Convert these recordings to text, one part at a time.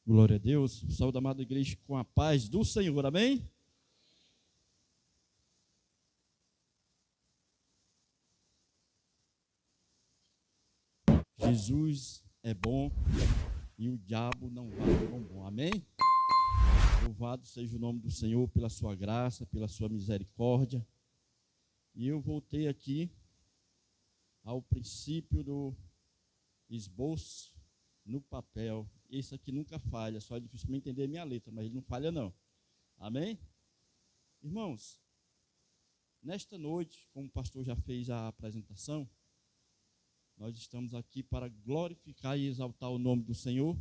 Glória a Deus. Saúde, amada igreja, com a paz do Senhor. Amém? Jesus é bom e o diabo não vale tão bom. Amém? Louvado seja o nome do Senhor pela sua graça, pela sua misericórdia. E eu voltei aqui ao princípio do esboço no papel. Esse aqui nunca falha, só é difícil entender a minha letra, mas ele não falha não. Amém? Irmãos, nesta noite, como o pastor já fez a apresentação, nós estamos aqui para glorificar e exaltar o nome do Senhor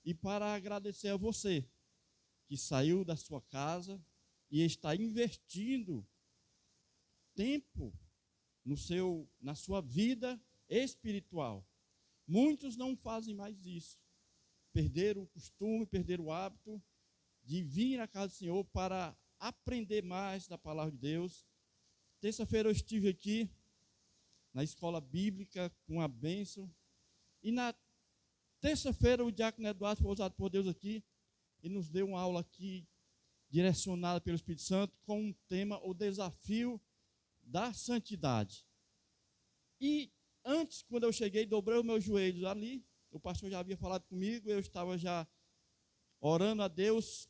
e para agradecer a você que saiu da sua casa e está investindo tempo na sua vida espiritual. Muitos não fazem mais isso. Perderam o costume, perderam o hábito de vir na casa do Senhor para aprender mais da palavra de Deus. Terça-feira eu estive aqui na escola bíblica com a bênção. E na terça-feira o diácono Eduardo foi usado por Deus aqui e nos deu uma aula aqui direcionada pelo Espírito Santo com um tema, o desafio da santidade. E antes, quando eu cheguei, dobrei os meus joelhos ali, o pastor já havia falado comigo, eu estava já orando a Deus,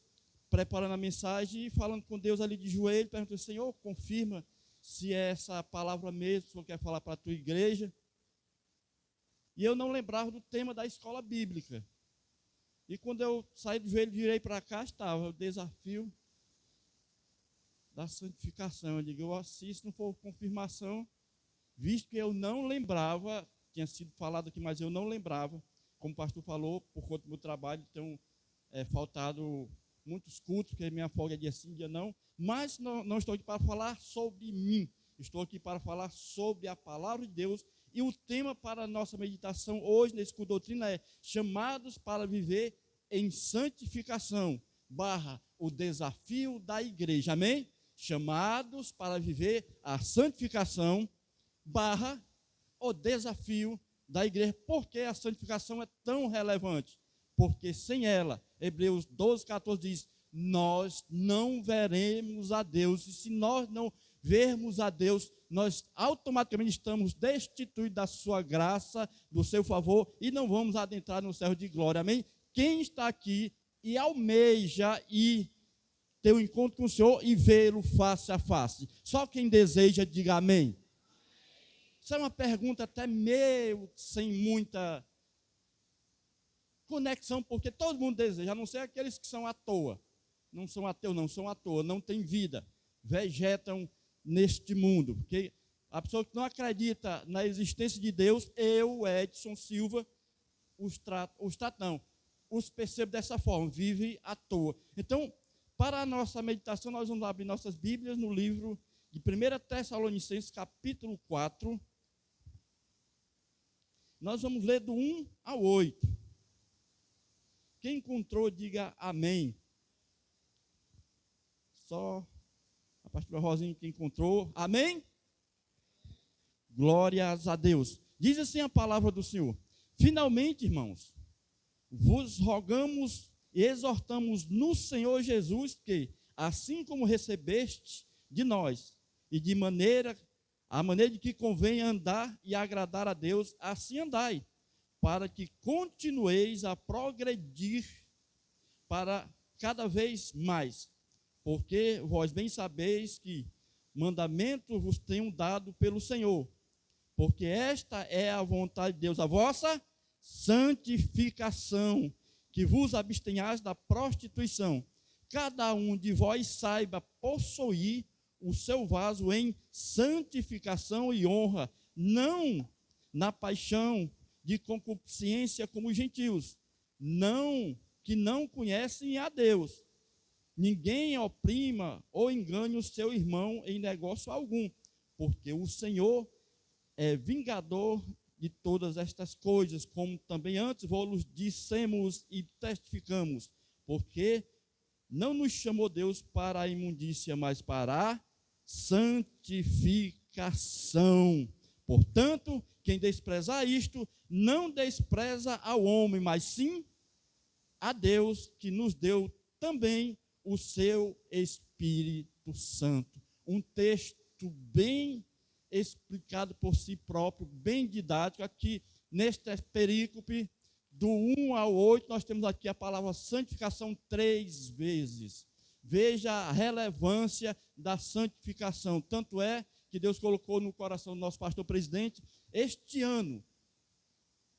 preparando a mensagem e falando com Deus ali de joelho, perguntando, Senhor, confirma se é essa palavra mesmo, se o Senhor quer falar para a tua igreja. E eu não lembrava do tema da escola bíblica. E quando eu saí do joelho, virei para cá, estava o desafio da santificação. Eu digo, se isso não for confirmação, visto que eu não lembrava, tinha sido falado aqui, mas eu não lembrava, como o pastor falou, por conta do meu trabalho, então faltado muitos cultos, porque minha folga é dia sim, dia não, mas não estou aqui para falar sobre mim, estou aqui para falar sobre a palavra de Deus, e o tema para a nossa meditação hoje, nesse culto doutrina, é chamados para viver em santificação, o desafio da igreja, amém? Chamados para viver a santificação, o desafio da igreja. Por que a santificação é tão relevante? Porque sem ela, Hebreus 12, 14 diz, nós não veremos a Deus, e se nós não vermos a Deus, nós automaticamente estamos destituídos da sua graça, do seu favor, e não vamos adentrar no céu de glória, amém? Quem está aqui e almeja ter um encontro com o Senhor e vê-lo face a face? Só quem deseja, diga amém. Isso é uma pergunta até meio sem muita conexão, porque todo mundo deseja, a não ser aqueles que são à toa. Não são ateus, não são à toa, não têm vida, vegetam neste mundo. Porque a pessoa que não acredita na existência de Deus, eu, Edson Silva, os percebo dessa forma, vive à toa. Então, para a nossa meditação, nós vamos abrir nossas Bíblias no livro de 1 Tessalonicenses, capítulo 4. Nós vamos ler do 1 ao 8. Quem encontrou, diga amém. Só a pastora Rosinha que encontrou. Amém? Glórias a Deus. Diz assim a palavra do Senhor. Finalmente, irmãos, vos rogamos e exortamos no Senhor Jesus que, assim como recebeste de nós, e a maneira de que convém andar e agradar a Deus, assim andai, para que continueis a progredir para cada vez mais, porque vós bem sabeis que mandamentos vos tenho dado pelo Senhor, porque esta é a vontade de Deus, a vossa santificação, que vos abstenhais da prostituição. Cada um de vós saiba possuir o seu vaso em santificação e honra, não na paixão de concupiscência como os gentios, que não conhecem a Deus. Ninguém oprima ou engane o seu irmão em negócio algum, porque o Senhor é vingador de todas estas coisas, como também antes vos dissemos e testificamos, porque não nos chamou Deus para a imundícia, mas para a santificação. Portanto, quem desprezar isto, não despreza ao homem, mas sim a Deus que nos deu também o seu Espírito Santo. Um texto bem explicado por si próprio, bem didático. Aqui, neste perícope, do 1 ao 8, nós temos aqui a palavra santificação 3 vezes. Veja a relevância da santificação. Tanto é que Deus colocou no coração do nosso pastor presidente, este ano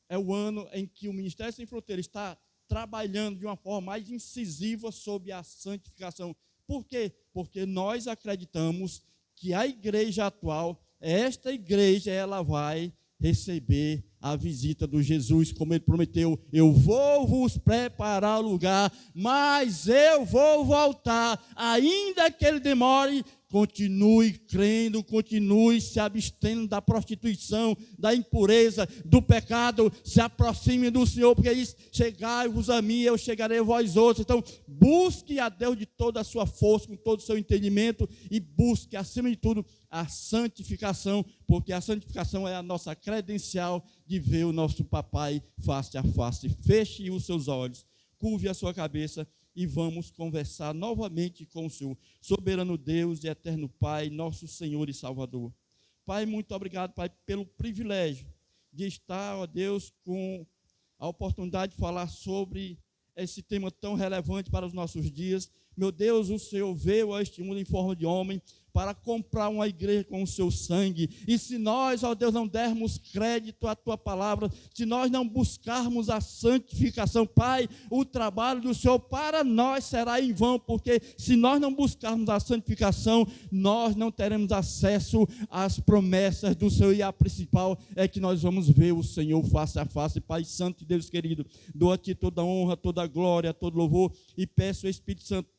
é o ano em que o Ministério Sem Fronteiras está trabalhando de uma forma mais incisiva sobre a santificação. Por quê? Porque nós acreditamos que a igreja atual, esta igreja, ela vai receber a visita do Jesus, como ele prometeu: eu vou vos preparar lugar, mas eu vou voltar, ainda que ele demore. Continue crendo, continue se abstendo da prostituição, da impureza, do pecado, se aproxime do Senhor, porque diz: chegai-vos a mim, eu chegarei a vós outros. Então, busque a Deus de toda a sua força, com todo o seu entendimento, e busque, acima de tudo, a santificação, porque a santificação é a nossa credencial de ver o nosso papai face a face. Feche os seus olhos, curve a sua cabeça, e vamos conversar novamente com o Senhor. Soberano Deus e eterno Pai, nosso Senhor e Salvador. Pai, muito obrigado, Pai, pelo privilégio de estar, ó Deus, com a oportunidade de falar sobre esse tema tão relevante para os nossos dias. Meu Deus, o Senhor veio a este mundo em forma de homem para comprar uma igreja com o seu sangue. E se nós, ó Deus, não dermos crédito à tua palavra, se nós não buscarmos a santificação, Pai, o trabalho do Senhor para nós será em vão, porque se nós não buscarmos a santificação, nós não teremos acesso às promessas do Senhor. E a principal é que nós vamos ver o Senhor face a face. Pai Santo e Deus querido, dou a ti toda a honra, toda a glória, todo louvor, e peço ao Espírito Santo,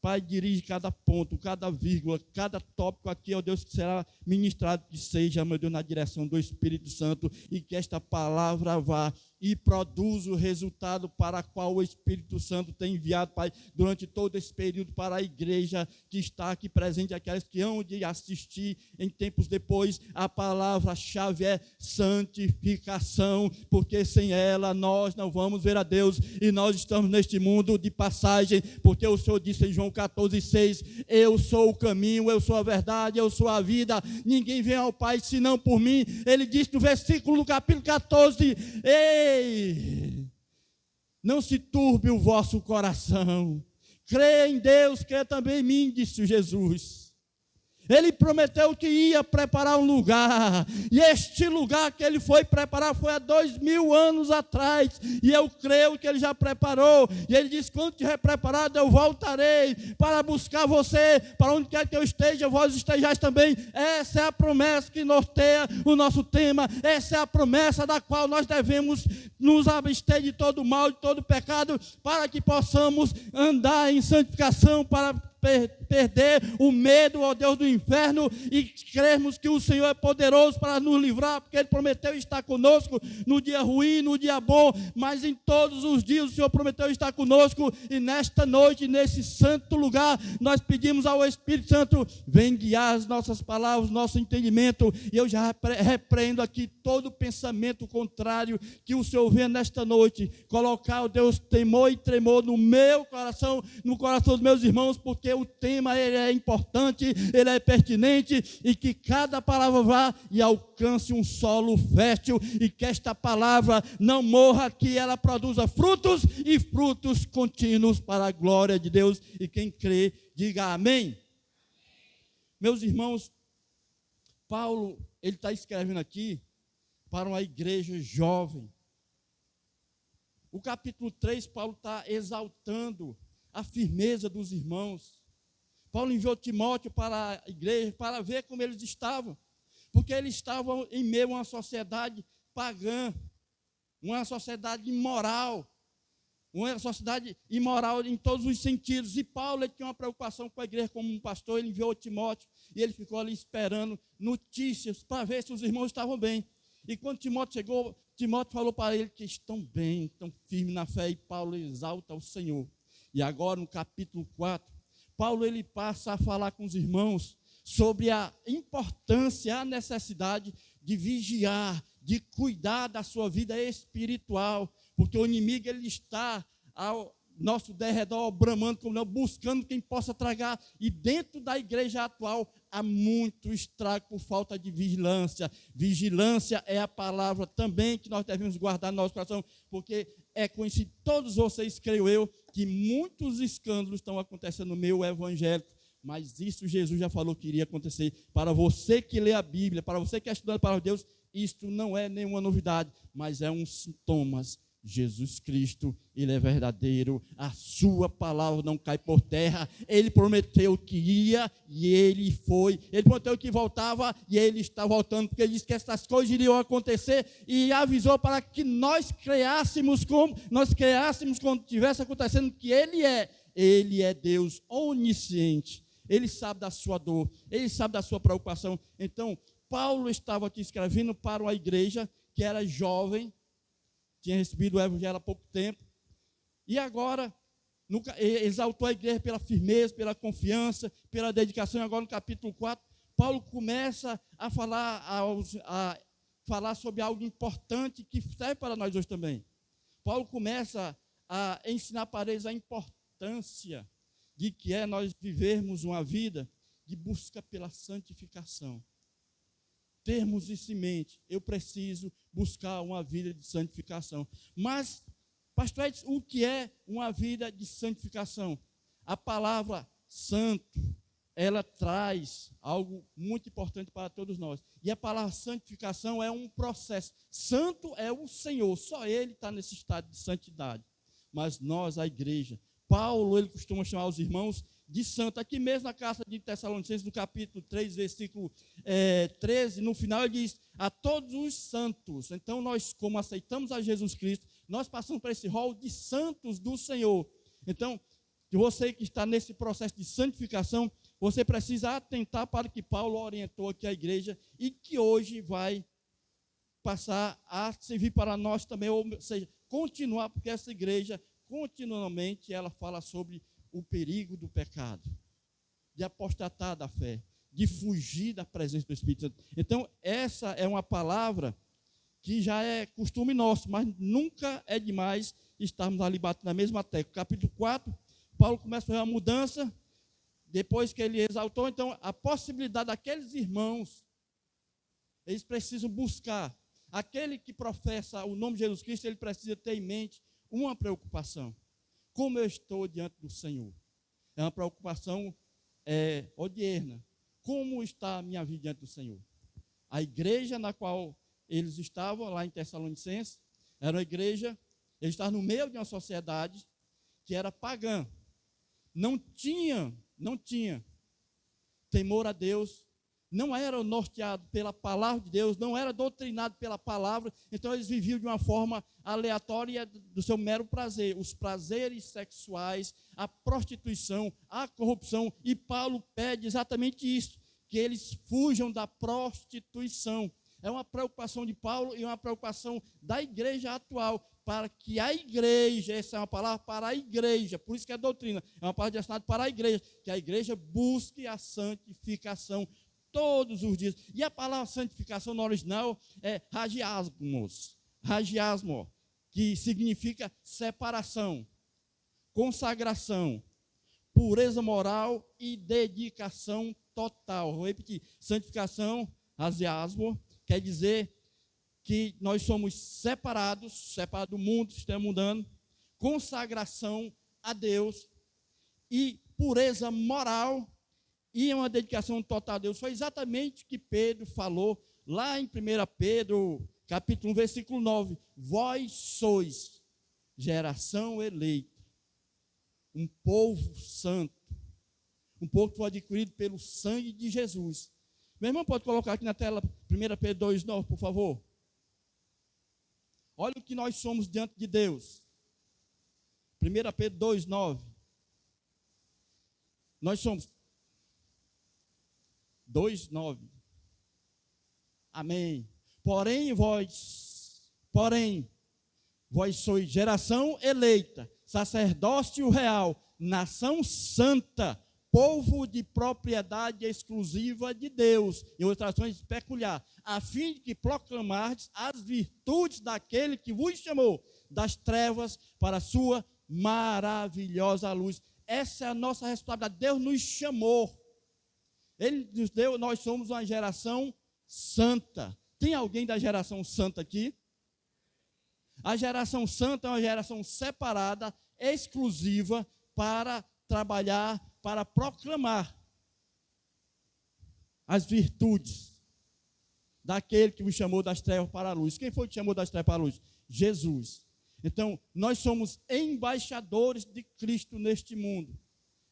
Pai, dirige cada ponto, cada vírgula, cada tópico aqui, ó Deus, que será ministrado, que seja, meu Deus, na direção do Espírito Santo, e que esta palavra vá e produza o resultado para o qual o Espírito Santo tem enviado, Pai, durante todo esse período para a igreja que está aqui presente, aquelas que hão de assistir em tempos depois. A palavra-chave é santificação, porque sem ela nós não vamos ver a Deus, e nós estamos neste mundo de passagem, porque o Senhor disse em João 14:6, eu sou o caminho, eu sou a verdade, eu sou a vida, ninguém vem ao Pai senão por mim. Ele disse no versículo do capítulo 14, ei, não se turbe o vosso coração, crê em Deus, crê também em mim, disse Jesus. Ele prometeu que ia preparar um lugar, e este lugar que ele foi preparar foi há 2000 anos atrás, e eu creio que ele já preparou, e ele disse: quando tiver preparado eu voltarei para buscar você, para onde quer que eu esteja, vós estejais também. Essa é a promessa que norteia o nosso tema, essa é a promessa da qual nós devemos nos abster de todo mal, de todo pecado, para que possamos andar em santificação, para perder o medo, ó Deus, do inferno, e crermos que o Senhor é poderoso para nos livrar, porque Ele prometeu estar conosco no dia ruim, no dia bom, mas em todos os dias o Senhor prometeu estar conosco. E nesta noite, nesse santo lugar, nós pedimos ao Espírito Santo: vem guiar as nossas palavras, nosso entendimento. E eu já repreendo aqui todo pensamento contrário, que o Senhor venha nesta noite colocar, ó Deus, temor e tremor no meu coração, no coração dos meus irmãos, porque o tema ele é importante, ele é pertinente, e que cada palavra vá e alcance um solo fértil, e que esta palavra não morra, que ela produza frutos, e frutos contínuos para a glória de Deus. E quem crê, diga amém. Meus irmãos, Paulo, ele está escrevendo aqui para uma igreja jovem. O capítulo 3, Paulo está exaltando a firmeza dos irmãos. Paulo enviou Timóteo para a igreja para ver como eles estavam, porque eles estavam em meio a uma sociedade pagã, uma sociedade imoral, uma sociedade imoral em todos os sentidos. E Paulo, ele tinha uma preocupação com a igreja como um pastor. Ele enviou Timóteo e ele ficou ali esperando notícias para ver se os irmãos estavam bem. E quando Timóteo chegou, Timóteo falou para ele que estão bem, estão firmes na fé, e Paulo exalta o Senhor. E agora, no capítulo 4, Paulo ele passa a falar com os irmãos sobre a importância, a necessidade de vigiar, de cuidar da sua vida espiritual, porque o inimigo ele está ao nosso derredor, bramando como leão, buscando quem possa tragar. E dentro da igreja atual há muito estrago por falta de vigilância. Vigilância é a palavra também que nós devemos guardar no nosso coração, porque é conhecido, todos vocês, creio eu, que muitos escândalos estão acontecendo no meio evangélico. Mas isso Jesus já falou que iria acontecer. Para você que lê a Bíblia, para você que é estudante para Deus, isto não é nenhuma novidade, mas é um sintomas. Jesus Cristo, Ele é verdadeiro, a sua palavra não cai por terra. Ele prometeu que ia e Ele foi. Ele prometeu que voltava e Ele está voltando, porque Ele disse que essas coisas iriam acontecer e avisou para que nós criássemos quando estivesse acontecendo, que Ele é Deus onisciente. Ele sabe da sua dor, Ele sabe da sua preocupação. Então, Paulo estava aqui escrevendo para uma igreja que era jovem, tinha recebido o evangelho há pouco tempo, e agora exaltou a igreja pela firmeza, pela confiança, pela dedicação. E agora no capítulo 4, Paulo começa a falar sobre algo importante que serve para nós hoje também. Paulo começa a ensinar para eles a importância de que é nós vivermos uma vida de busca pela santificação. Termos isso em mente, eu preciso buscar uma vida de santificação. Mas, pastor Edson, o que é uma vida de santificação? A palavra santo, ela traz algo muito importante para todos nós. E a palavra santificação é um processo. Santo é o Senhor, só Ele está nesse estado de santidade. Mas nós, a igreja, Paulo, ele costuma chamar os irmãos de santo. Aqui mesmo na carta de Tessalonicenses, no capítulo 3, versículo 13, no final ele diz, a todos os santos. Então nós, como aceitamos a Jesus Cristo, nós passamos por esse rol de santos do Senhor. Então, você que está nesse processo de santificação, você precisa atentar para o que Paulo orientou aqui a igreja e que hoje vai passar a servir para nós também, ou seja, continuar, porque essa igreja, continuamente, ela fala sobre o perigo do pecado, de apostatar da fé, de fugir da presença do Espírito Santo. Então, essa é uma palavra que já é costume nosso, mas nunca é demais estarmos ali batendo na mesma tecla. Capítulo 4, Paulo começa a fazer uma mudança, depois que ele exaltou, então, a possibilidade daqueles irmãos, eles precisam buscar, aquele que professa o nome de Jesus Cristo, ele precisa ter em mente uma preocupação. Como eu estou diante do Senhor? É uma preocupação odierna. Como está a minha vida diante do Senhor? A igreja na qual eles estavam, lá em Tessalonicenses, era uma igreja, eles estavam no meio de uma sociedade que era pagã. Não tinha temor a Deus, não era norteado pela palavra de Deus, não era doutrinado pela palavra, então eles viviam de uma forma aleatória do seu mero prazer, os prazeres sexuais, a prostituição, a corrupção, e Paulo pede exatamente isso, que eles fujam da prostituição. É uma preocupação de Paulo e uma preocupação da igreja atual, para que a igreja, essa é uma palavra para a igreja, por isso que é doutrina, é uma palavra direcionada para a igreja, que a igreja busque a santificação todos os dias. E a palavra santificação no original é ragiasmo, que significa separação, consagração, pureza moral e dedicação total. Vou repetir, santificação, ragiasmo, quer dizer que nós somos separados do mundo, sistema mundano, consagração a Deus e pureza moral e uma dedicação total a Deus. Foi exatamente o que Pedro falou lá em 1 Pedro, capítulo 1, versículo 9. Vós sois geração eleita, um povo santo, um povo que foi adquirido pelo sangue de Jesus. Meu irmão, pode colocar aqui na tela 1 Pedro 2,9, por favor. Olha o que nós somos diante de Deus. 1 Pedro 2,9. Nós somos 2,9. Amém. Porém, vós sois geração eleita, sacerdócio real, nação santa, povo de propriedade exclusiva de Deus, em outras traduções peculiar, a fim de que proclamardes as virtudes daquele que vos chamou das trevas para a sua maravilhosa luz. Essa é a nossa responsabilidade. Deus nos chamou. Ele nos deu, nós somos uma geração santa. Tem alguém da geração santa aqui? A geração santa é uma geração separada, exclusiva, para trabalhar, para proclamar as virtudes daquele que vos chamou das trevas para a luz. Quem foi que chamou das trevas para a luz? Jesus. Então, nós somos embaixadores de Cristo neste mundo.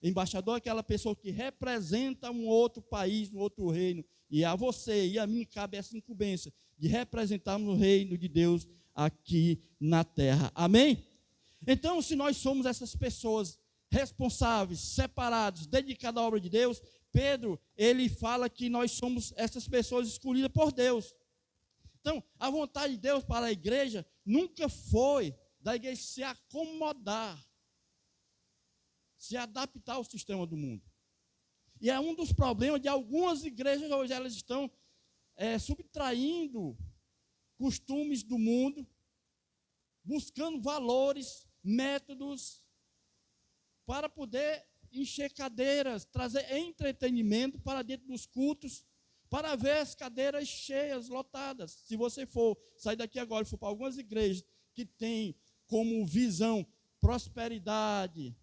Embaixador é aquela pessoa que representa um outro país, um outro reino. E a você e a mim cabe essa incumbência de representarmos o reino de Deus aqui na terra. Amém? Então, se nós somos essas pessoas responsáveis, separados, dedicados à obra de Deus, Pedro, ele fala que nós somos essas pessoas escolhidas por Deus. Então, a vontade de Deus para a igreja nunca foi da igreja se acomodar, se adaptar ao sistema do mundo. E é um dos problemas de algumas igrejas hoje, elas estão subtraindo costumes do mundo, buscando valores, métodos, para poder encher cadeiras, trazer entretenimento para dentro dos cultos, para ver as cadeiras cheias, lotadas. Se você for sair daqui agora e for para algumas igrejas que têm como visão prosperidade,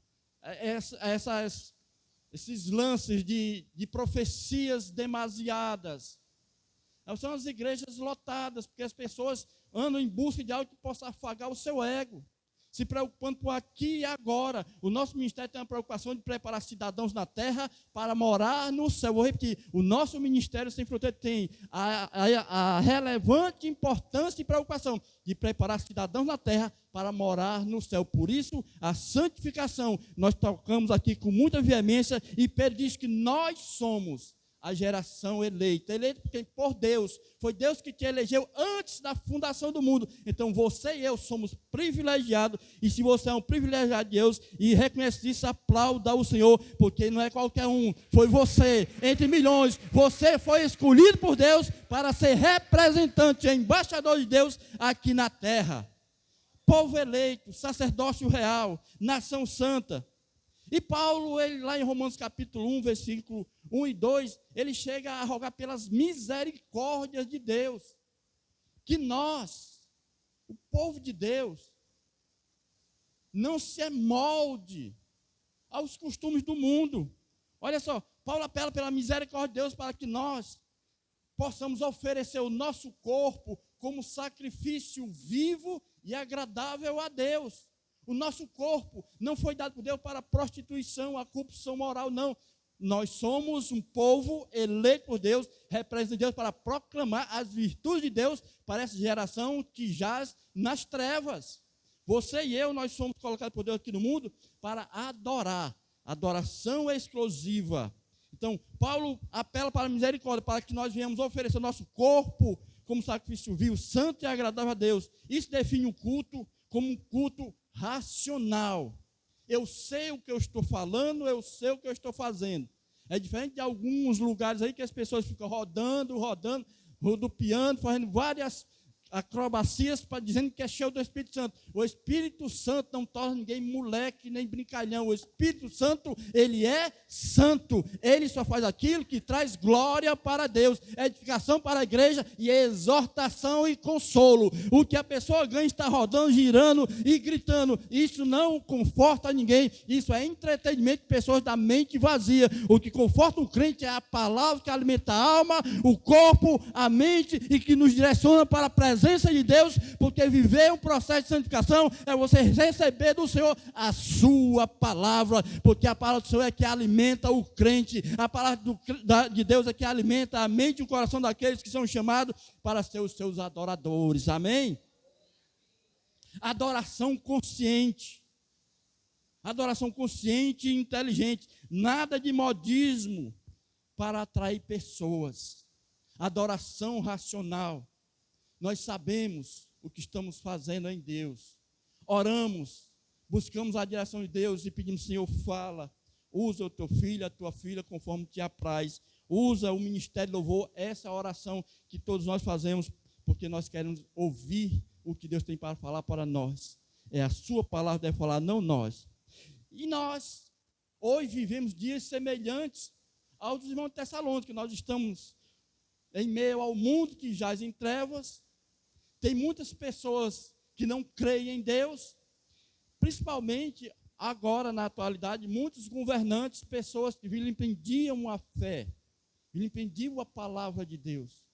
esses lances de profecias demasiadas, são as igrejas lotadas, porque as pessoas andam em busca de algo que possa afagar o seu ego, se preocupando por aqui e agora. O nosso ministério tem uma preocupação de preparar cidadãos na terra para morar no céu. Vou repetir, o nosso ministério Sem Fronteira tem a relevante importância e preocupação de preparar cidadãos na terra para morar no céu. Por isso, a santificação, nós tocamos aqui com muita veemência, e Pedro diz que nós somos a geração eleita porque por Deus, foi Deus que te elegeu antes da fundação do mundo. Então você e eu somos privilegiados, e se você é um privilegiado de Deus e reconhece isso, aplauda o Senhor, porque não é qualquer um, foi você, entre milhões, você foi escolhido por Deus para ser representante, embaixador de Deus aqui na terra. Povo eleito, sacerdócio real, nação santa. E Paulo, ele, lá em Romanos capítulo 1, versículo 1 e 2, ele chega a rogar pelas misericórdias de Deus, que nós, o povo de Deus, não se molde aos costumes do mundo. Olha só, Paulo apela pela misericórdia de Deus para que nós possamos oferecer o nosso corpo como sacrifício vivo e agradável a Deus. O nosso corpo não foi dado por Deus para a prostituição, a corrupção moral, não. Nós somos um povo eleito por Deus, representante de Deus, para proclamar as virtudes de Deus para essa geração que jaz nas trevas. Você e eu, nós somos colocados por Deus aqui no mundo para adorar. Adoração exclusiva. Então, Paulo apela para a misericórdia, para que nós venhamos oferecer o nosso corpo como sacrifício vivo, santo e agradável a Deus. Isso define o culto como um culto racional. Eu sei o que eu estou falando, eu sei o que eu estou fazendo. É diferente de alguns lugares aí que as pessoas ficam rodando, rodopiando, fazendo várias acrobacias, dizendo que é cheio do Espírito Santo. O Espírito Santo não torna ninguém moleque nem brincalhão. O Espírito Santo, ele é santo. Ele só faz aquilo que traz glória para Deus, edificação para a igreja e exortação e consolo. O que a pessoa ganha está rodando, girando e gritando, isso não conforta ninguém. Isso é entretenimento de pessoas da mente vazia. O que conforta um crente é a palavra que alimenta a alma, o corpo, a mente e que nos direciona para a presença de Deus, porque viver um processo de santificação é você receber do Senhor a sua palavra, porque a palavra do Senhor é que alimenta o crente, a palavra de Deus é que alimenta a mente e o coração daqueles que são chamados para ser os seus adoradores, amém? Adoração consciente e inteligente, nada de modismo para atrair pessoas, adoração racional. Nós sabemos o que estamos fazendo em Deus. Oramos, buscamos a direção de Deus e pedimos, Senhor, fala, usa o teu filho, a tua filha, conforme te apraz. Usa o ministério de louvor, essa oração que todos nós fazemos, porque nós queremos ouvir o que Deus tem para falar para nós. É a sua palavra que deve falar, não nós. E nós, hoje, vivemos dias semelhantes aos dos irmãos de Tessalônica, que nós estamos em meio ao mundo que jaz em trevas. Tem muitas pessoas que não creem em Deus, principalmente agora, na atualidade, muitos governantes, pessoas que vilipendiam a fé, vilipendiam a palavra de Deus,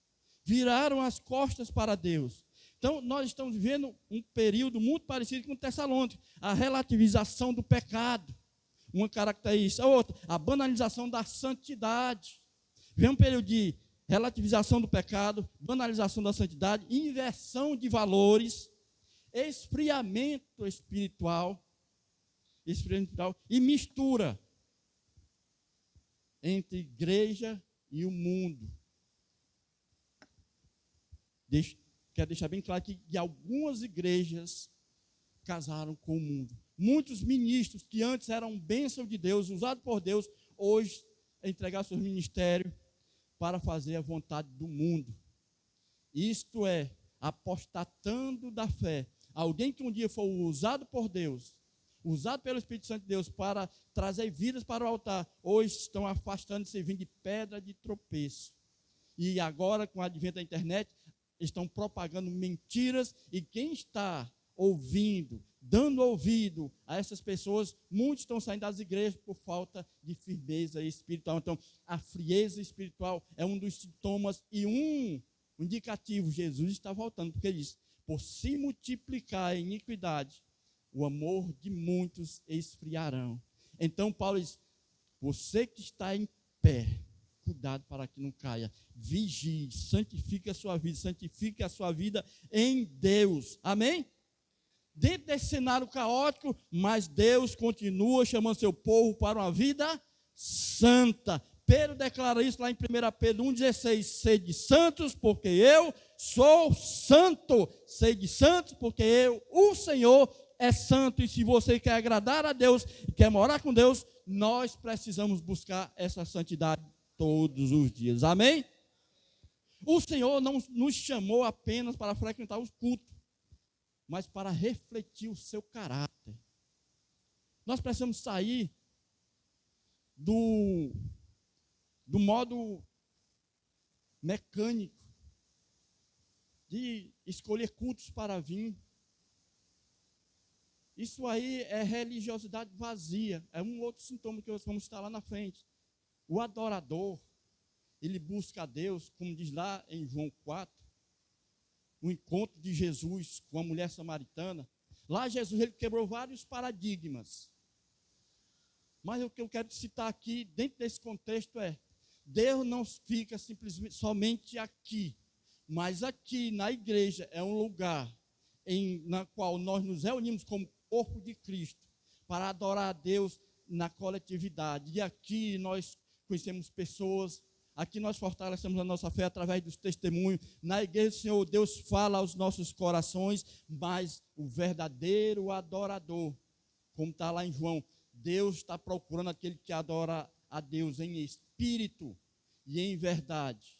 viraram as costas para Deus. Então, nós estamos vivendo um período muito parecido com Tessalônica, a relativização do pecado, uma característica. Outra, a banalização da santidade. Vem um período de relativização do pecado, banalização da santidade, inversão de valores, esfriamento espiritual e mistura entre igreja e o mundo. Quero deixar bem claro que algumas igrejas casaram com o mundo. Muitos ministros que antes eram bênção de Deus, usados por Deus, hoje entregaram seus ministérios para fazer a vontade do mundo. Isto é, apostatando da fé. Alguém que um dia foi usado por Deus, usado pelo Espírito Santo de Deus para trazer vidas para o altar, hoje estão afastando, servindo de pedra de tropeço. E agora, com o advento da internet, estão propagando mentiras, e quem está ouvindo, dando ouvido a essas pessoas, muitos estão saindo das igrejas por falta de firmeza espiritual. Então, a frieza espiritual é um dos sintomas e um indicativo. Jesus está voltando, porque ele diz, por se multiplicar a iniquidade, o amor de muitos esfriarão. Então, Paulo diz, você que está em pé, cuidado para que não caia, vigie, santifique a sua vida em Deus, amém? Dentro desse cenário caótico, mas Deus continua chamando seu povo para uma vida santa. Pedro declara isso lá em 1 Pedro 1,16, sede santos, porque eu sou santo, sede santos, porque eu, o Senhor, é santo. E se você quer agradar a Deus e quer morar com Deus, nós precisamos buscar essa santidade todos os dias, amém? O Senhor não nos chamou apenas para frequentar os cultos, mas para refletir o seu caráter. Nós precisamos sair do modo mecânico de escolher cultos para vir. Isso aí é religiosidade vazia, é um outro sintoma que nós vamos estar lá na frente. O adorador, ele busca a Deus, como diz lá em João 4, o encontro de Jesus com a mulher samaritana. Lá Jesus ele quebrou vários paradigmas. Mas o que eu quero citar aqui, dentro desse contexto, é: Deus não fica simplesmente somente aqui, mas aqui na igreja é um lugar na qual nós nos reunimos como corpo de Cristo para adorar a Deus na coletividade. E aqui nós conhecemos pessoas, aqui nós fortalecemos a nossa fé através dos testemunhos. Na igreja do Senhor, Deus fala aos nossos corações, mas o verdadeiro adorador, como está lá em João, Deus está procurando aquele que adora a Deus em espírito e em verdade.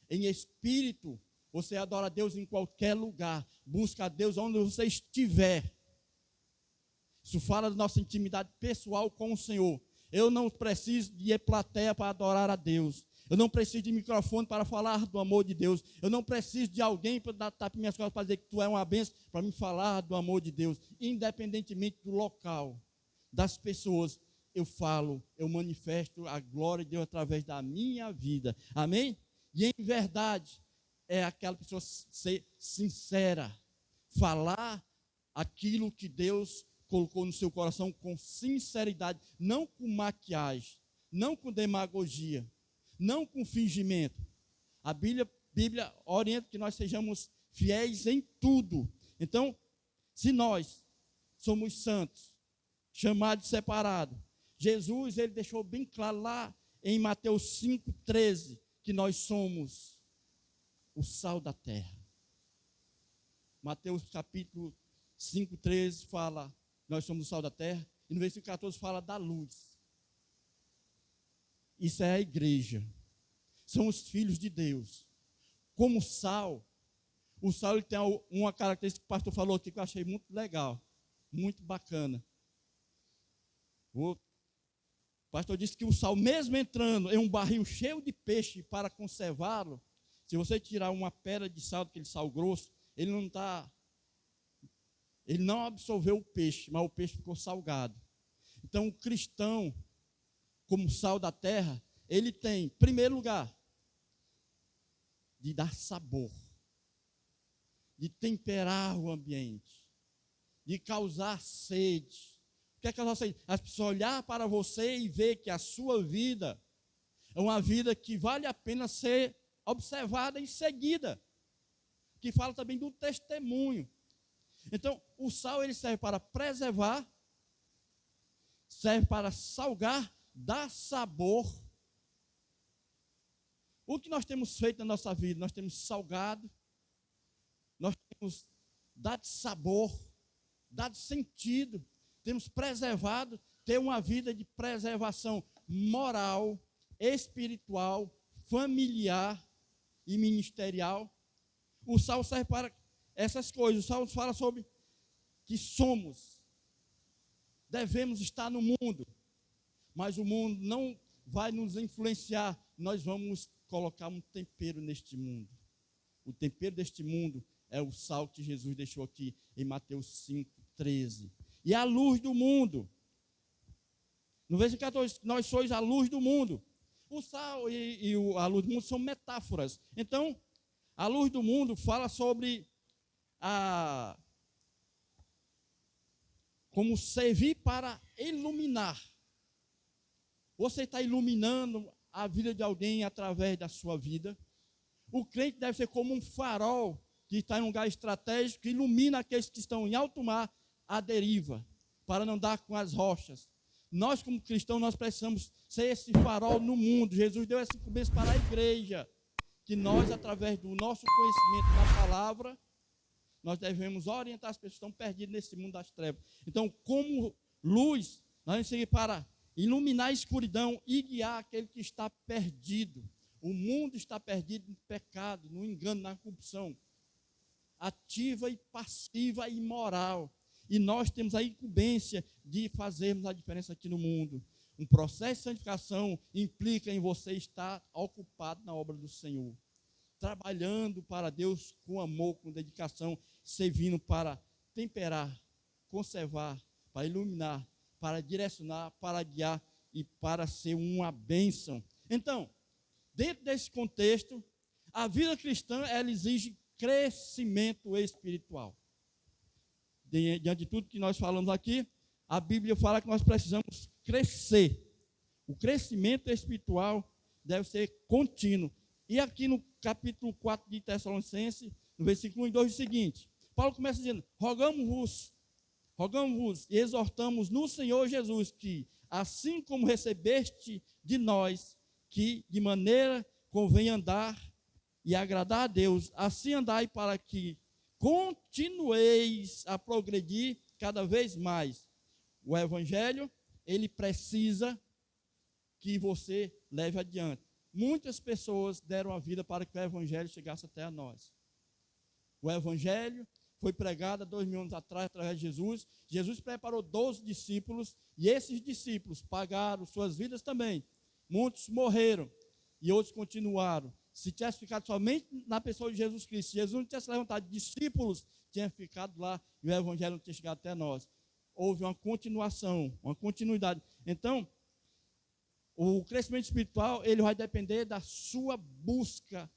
Em espírito, você adora a Deus em qualquer lugar, busca a Deus onde você estiver. Isso fala da nossa intimidade pessoal com o Senhor. Eu não preciso de plateia para adorar a Deus. Eu não preciso de microfone para falar do amor de Deus. Eu não preciso de alguém para dar tapa em minhas costas para dizer que tu é uma bênção, para me falar do amor de Deus. Independentemente do local, das pessoas, eu falo, eu manifesto a glória de Deus através da minha vida. Amém? E em verdade, é aquela pessoa ser sincera, falar aquilo que Deus colocou no seu coração com sinceridade, não com maquiagem, não com demagogia, não com fingimento. A Bíblia orienta que nós sejamos fiéis em tudo. Então, se nós somos santos, chamados e separados, Jesus ele deixou bem claro lá em Mateus 5,13, que nós somos o sal da terra. Mateus capítulo 5,13 fala, nós somos o sal da terra, e no versículo 14 fala da luz. Isso é a igreja, são os filhos de Deus. Como o sal ele tem uma característica que o pastor falou aqui que eu achei muito legal. muito bacana. O pastor disse que o sal, mesmo entrando em um barril cheio de peixe para conservá-lo, se você tirar uma pedra de sal, aquele sal grosso, ele não absorveu o peixe, mas o peixe ficou salgado. Então, o cristão, como sal da terra, ele tem, em primeiro lugar, de dar sabor, de temperar o ambiente, de causar sede. O que é causar sede? As pessoas olhar para você e ver que a sua vida é uma vida que vale a pena ser observada e seguida, que fala também do testemunho. Então, o sal ele serve para preservar, serve para salgar, dar sabor. O que nós temos feito na nossa vida? Nós temos salgado, nós temos dado sabor, dado sentido, temos preservado, ter uma vida de preservação moral, espiritual, familiar e ministerial. O sal serve para essas coisas. O sal fala sobre que devemos estar no mundo, mas o mundo não vai nos influenciar. Nós vamos colocar um tempero neste mundo. O tempero deste mundo é o sal que Jesus deixou aqui em Mateus 5:13. E a luz do mundo. No versículo 14, nós sois a luz do mundo. O sal e a luz do mundo são metáforas. Então, a luz do mundo fala sobre como servir para iluminar. Você está iluminando a vida de alguém através da sua vida. O crente deve ser como um farol que está em um lugar estratégico, que ilumina aqueles que estão em alto mar à deriva, para não dar com as rochas. Nós, como cristãos, nós precisamos ser esse farol no mundo. Jesus deu essa incumbência para a igreja, que nós, através do nosso conhecimento da palavra, nós devemos orientar as pessoas que estão perdidas nesse mundo das trevas. Então, como luz, nós vamos seguir para iluminar a escuridão e guiar aquele que está perdido. O mundo está perdido no pecado, no engano, na corrupção, ativa e passiva e moral. E nós temos a incumbência de fazermos a diferença aqui no mundo. Um processo de santificação implica em você estar ocupado na obra do Senhor, trabalhando para Deus com amor, com dedicação, servindo para temperar, conservar, para iluminar, para direcionar, para guiar e para ser uma bênção. Então, dentro desse contexto, a vida cristã ela exige crescimento espiritual. Diante de tudo que nós falamos aqui, a Bíblia fala que nós precisamos crescer. O crescimento espiritual deve ser contínuo. E aqui no capítulo 4 de Tessalonicenses, no versículo 1 e 2, diz o seguinte: Paulo começa dizendo: rogamos-vos e exortamos no Senhor Jesus que, assim como recebeste de nós, que de maneira convém andar e agradar a Deus, assim andai para que continueis a progredir cada vez mais. O Evangelho, ele precisa que você leve adiante. Muitas pessoas deram a vida para que o Evangelho chegasse até a nós. O Evangelho foi pregado há 2000 anos atrás, através de Jesus. Jesus preparou 12 discípulos, e esses discípulos pagaram suas vidas também. Muitos morreram, e outros continuaram. Se tivesse ficado somente na pessoa de Jesus Cristo, se Jesus não tivesse levantado discípulos, tinha ficado lá, e o Evangelho não tinha chegado até nós. Houve uma continuação, uma continuidade. Então, o crescimento espiritual, ele vai depender da sua busca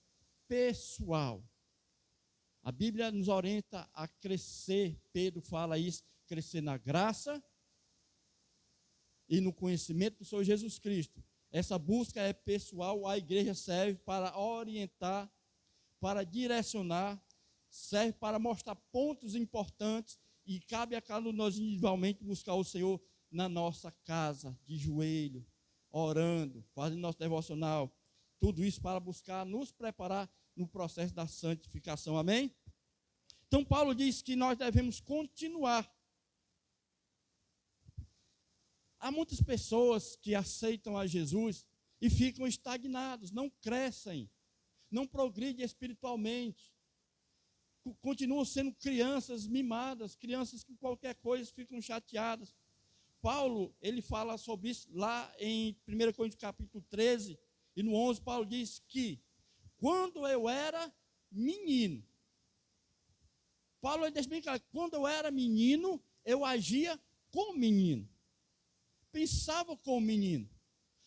pessoal. A Bíblia nos orienta a crescer, Pedro fala isso, crescer na graça e no conhecimento do Senhor Jesus Cristo. Essa busca é pessoal, a igreja serve para orientar, para direcionar, serve para mostrar pontos importantes e cabe a cada um de nós individualmente buscar o Senhor na nossa casa, de joelho, orando, fazendo nosso devocional, tudo isso para buscar nos preparar no processo da santificação, amém? Então Paulo diz que nós devemos continuar. Há muitas pessoas que aceitam a Jesus e ficam estagnados, não crescem, não progridem espiritualmente. continuam sendo crianças mimadas, crianças que qualquer coisa ficam chateadas. Paulo, ele fala sobre isso lá em 1 Coríntios capítulo 13, e no 11, Paulo diz que quando eu era menino, Paulo deixa bem claro, quando eu era menino, eu agia como menino, pensava como menino,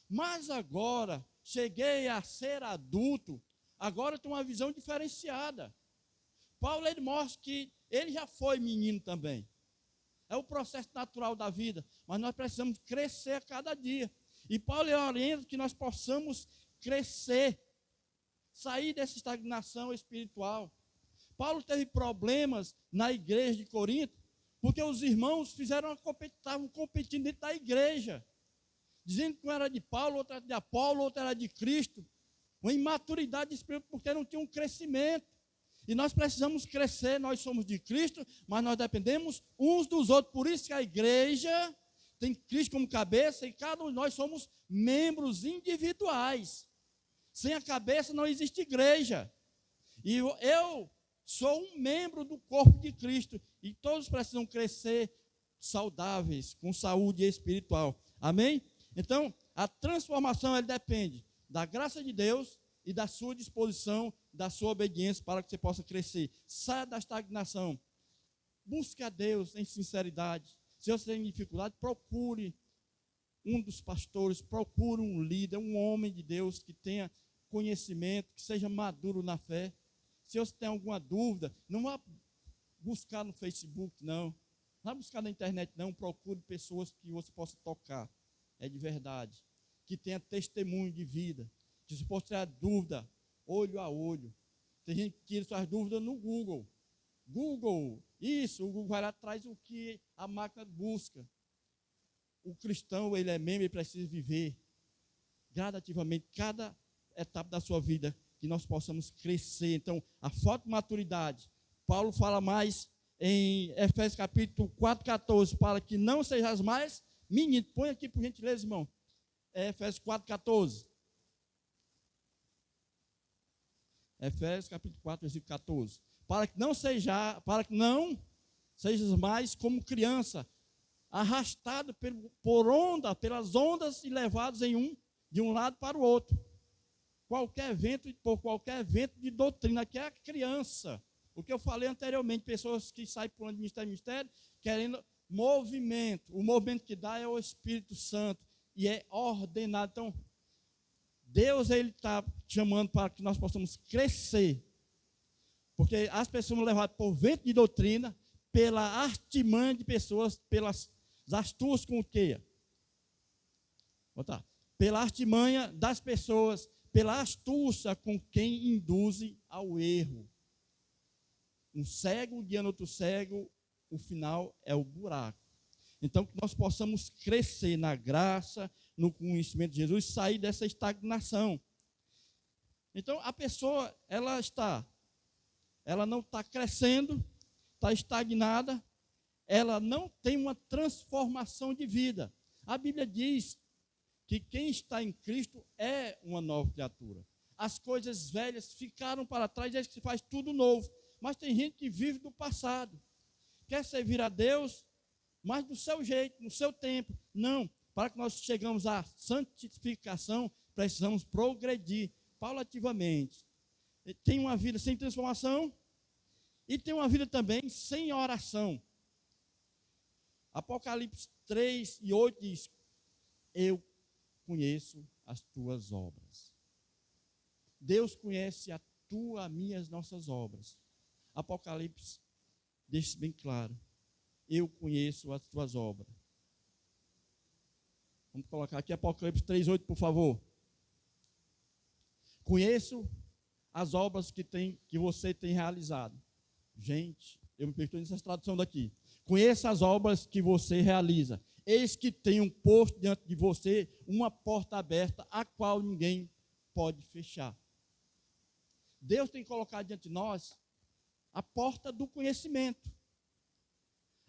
mas agora, cheguei a ser adulto, agora eu tenho uma visão diferenciada. Paulo, ele mostra que ele já foi menino também. É o processo natural da vida, mas nós precisamos crescer a cada dia. E Paulo orienta que nós possamos crescer, sair dessa estagnação espiritual. Paulo teve problemas na igreja de Corinto, porque os irmãos estavam competindo dentro da igreja, dizendo que um era de Paulo, outro era de Apolo, outro era de Cristo. Uma imaturidade espiritual, porque não tinha um crescimento. E nós precisamos crescer, nós somos de Cristo, mas nós dependemos uns dos outros. Por isso que a igreja tem Cristo como cabeça e cada um de nós somos membros individuais. Sem a cabeça não existe igreja. E eu sou um membro do corpo de Cristo. E todos precisam crescer saudáveis, com saúde espiritual. Amém? Então, a transformação ela depende da graça de Deus e da sua disposição, da sua obediência para que você possa crescer. Saia da estagnação. Busque a Deus em sinceridade. Se você tem dificuldade, procure um dos pastores, procure um líder, um homem de Deus que tenha conhecimento, que seja maduro na fé. Se você tem alguma dúvida, não vá buscar no Facebook, não. Não vá buscar na internet, não. Procure pessoas que você possa tocar. É de verdade. Que tenha testemunho de vida. Que se possa tirar dúvida, olho a olho. Tem gente que tira suas dúvidas no Google. Google, isso, o Google vai lá atrás o que a máquina busca. O cristão, ele é membro, ele precisa viver gradativamente cada etapa da sua vida, que nós possamos crescer. Então, a falta de maturidade, Paulo fala mais em Efésios capítulo 4, 14, para que não sejais mais meninos. Põe aqui por gentileza, irmão. Efésios 4, 14. Efésios capítulo 4, versículo 14. Para que não sejas mais como criança, arrastado pelas ondas e levados de um lado para o outro. Por qualquer vento de doutrina, que é a criança. O que eu falei anteriormente, pessoas que saem pulando de ministério em ministério, querendo movimento. O movimento que dá é o Espírito Santo e é ordenado. Então, Deus está chamando para que nós possamos crescer. Porque as pessoas são levadas por vento de doutrina, pela artimanha de pessoas, pelas astúcias com o quê? Pela artimanha das pessoas, pela astúcia com quem induzem ao erro. Um cego guiando outro cego, o final é o buraco. Então, que nós possamos crescer na graça, no conhecimento de Jesus, sair dessa estagnação. Então, a pessoa, ela não está crescendo, está estagnada, ela não tem uma transformação de vida. A Bíblia diz que quem está em Cristo é uma nova criatura. As coisas velhas ficaram para trás, e se faz tudo novo. Mas tem gente que vive do passado, quer servir a Deus, mas do seu jeito, no seu tempo. Não, para que nós chegamos à santificação, precisamos progredir paulativamente. Tem uma vida sem transformação e tem uma vida também sem oração. Apocalipse 3 e 8 diz: eu conheço as tuas obras. Deus conhece a minha, as nossas obras. Apocalipse deixa bem claro: eu conheço as tuas obras. Vamos colocar aqui Apocalipse 3:8, por favor. Conheço as obras que você tem realizado. Gente, eu me pergunto nessa tradução daqui. Conheça as obras que você realiza. Eis que tenho posto diante de você uma porta aberta, a qual ninguém pode fechar. Deus tem colocado diante de nós a porta do conhecimento.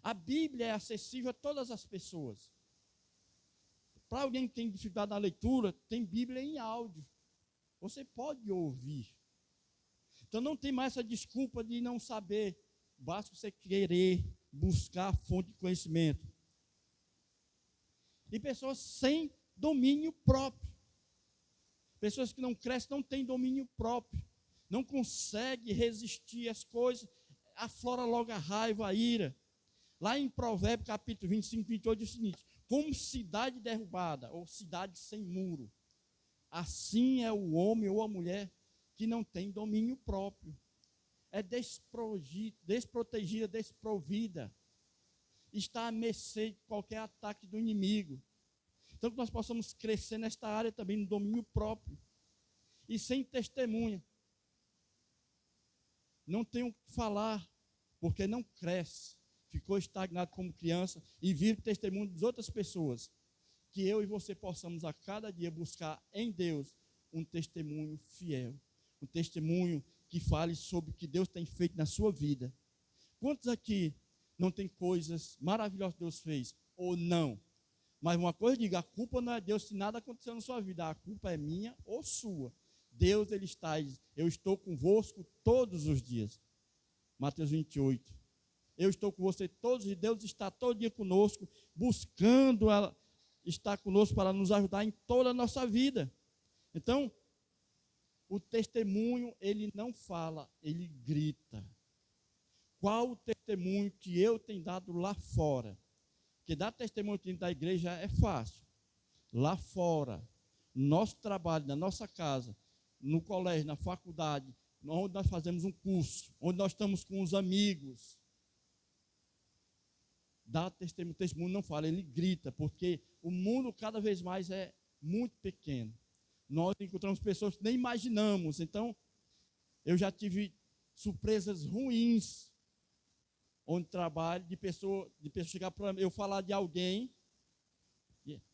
A Bíblia é acessível a todas as pessoas. Para alguém que tem dificuldade na leitura, tem Bíblia em áudio. Você pode ouvir. Então não tem mais essa desculpa de não saber. Basta você querer buscar a fonte de conhecimento. E pessoas sem domínio próprio. Pessoas que não crescem não têm domínio próprio. Não conseguem resistir às coisas. Aflora logo a raiva, a ira. Lá em Provérbios, capítulo 25, 28, diz o seguinte: como cidade derrubada, ou cidade sem muro, assim é o homem ou a mulher que não tem domínio próprio. É desprotegida, desprovida. Está à mercê de qualquer ataque do inimigo. Então, que nós possamos crescer nesta área também, no domínio próprio. E sem testemunha. Não tem o que falar, porque não cresce. Ficou estagnado como criança e vive testemunho das outras pessoas. Que eu e você possamos a cada dia buscar em Deus um testemunho fiel. Um testemunho que fale sobre o que Deus tem feito na sua vida. Quantos aqui não tem coisas maravilhosas que Deus fez? Ou não? Mas uma coisa, diga, a culpa não é Deus se nada aconteceu na sua vida. A culpa é minha ou sua. Deus, Ele está, eu estou convosco todos os dias. Mateus 28. Eu estou com você todos os dias. Deus está todo dia conosco, buscando estar conosco para nos ajudar em toda a nossa vida. Então, o testemunho, ele não fala, ele grita. Qual o testemunho que eu tenho dado lá fora? Porque dar testemunho dentro da igreja é fácil. Lá fora, no nosso trabalho, na nossa casa, no colégio, na faculdade, onde nós fazemos um curso, onde nós estamos com os amigos. Dar testemunho, o testemunho não fala, ele grita, porque o mundo cada vez mais é muito pequeno. Nós encontramos pessoas que nem imaginamos. Então, eu já tive surpresas ruins onde trabalho, de pessoa chegar para eu falar de alguém.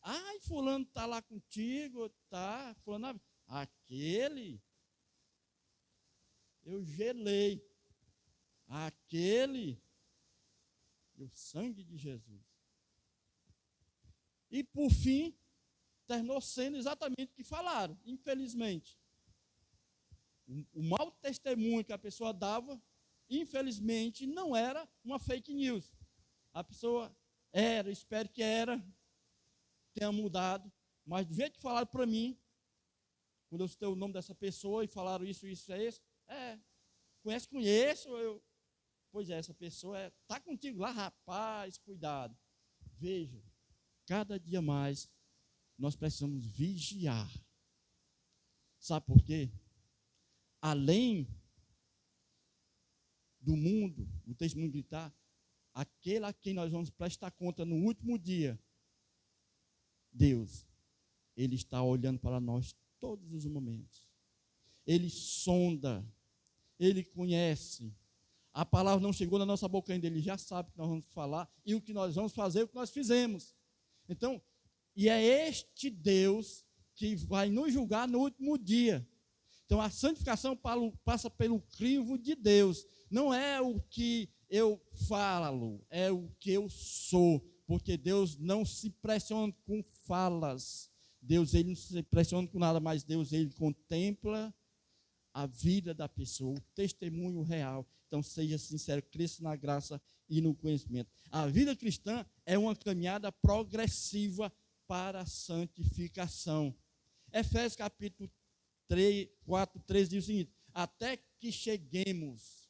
Ai, fulano está lá contigo, tá? Fulano, aquele, eu gelei. Aquele, o sangue de Jesus. E por fim, terminou sendo exatamente o que falaram, infelizmente. O mau testemunho que a pessoa dava, infelizmente, não era uma fake news. A pessoa era, espero que tenha mudado, mas do jeito que falaram para mim, quando eu citei o nome dessa pessoa e falaram isso, conheço, pois é, essa pessoa está contigo lá, rapaz, cuidado. Veja, cada dia mais, nós precisamos vigiar. Sabe por quê? Além do mundo, o testemunho gritar, aquele a quem nós vamos prestar conta no último dia, Deus, Ele está olhando para nós todos os momentos. Ele sonda, Ele conhece. A palavra não chegou na nossa boca ainda, Ele já sabe o que nós vamos falar e o que nós vamos fazer, o que nós fizemos. Então, e é este Deus que vai nos julgar no último dia. Então, a santificação passa pelo crivo de Deus. Não é o que eu falo, é o que eu sou. Porque Deus não se pressiona com falas. Deus, Ele não se pressiona com nada, mas Deus, Ele contempla a vida da pessoa, o testemunho real. Então, seja sincero, cresça na graça e no conhecimento. A vida cristã é uma caminhada progressiva para a santificação. Efésios capítulo 4, 13 diz o seguinte: até que cheguemos.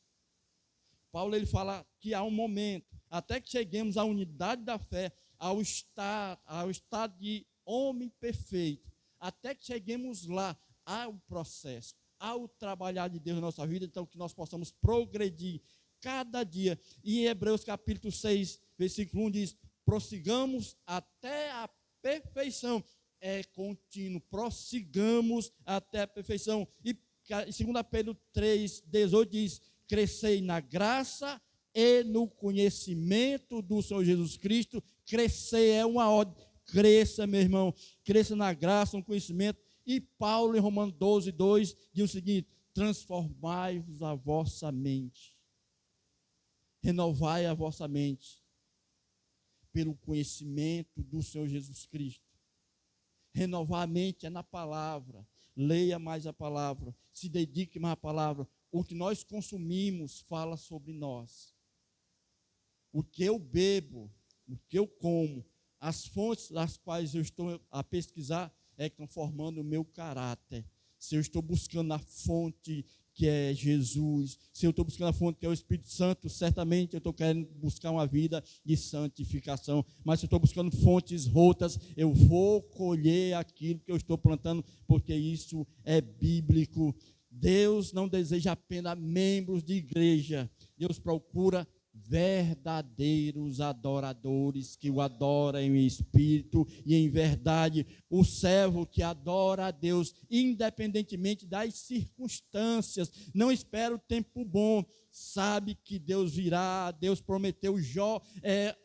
Paulo ele fala que há um momento, até que cheguemos à unidade da fé, ao estado de homem perfeito, até que cheguemos lá, há o processo, há o trabalhar de Deus na nossa vida, então que nós possamos progredir cada dia. E em Hebreus capítulo 6, versículo 1 diz: prossigamos até a perfeição. É contínuo, prossigamos até a perfeição. E 2 Pedro 3, 18 diz: crescei na graça e no conhecimento do Senhor Jesus Cristo. Crescer é uma ordem. Cresça, meu irmão, cresça na graça, no conhecimento. E Paulo, em Romanos 12, 2, diz o seguinte: transformai-vos a vossa mente, renovai a vossa mente, pelo conhecimento do Senhor Jesus Cristo. Renovar a mente é na palavra. Leia mais a palavra, se dedique mais à palavra, o que nós consumimos fala sobre nós. O que eu bebo, o que eu como, as fontes das quais eu estou a pesquisar é que estão formando o meu caráter. Se eu estou buscando a fonte que é Jesus, se eu estou buscando a fonte que é o Espírito Santo, certamente eu estou querendo buscar uma vida de santificação. Mas se eu estou buscando fontes rotas, eu vou colher aquilo que eu estou plantando, porque isso é bíblico. Deus não deseja apenas membros de igreja. Deus procura verdadeiros adoradores que o adoram em espírito e em verdade. O servo que adora a Deus, independentemente das circunstâncias, não espera o tempo bom, sabe que Deus virá. Deus prometeu. Jó,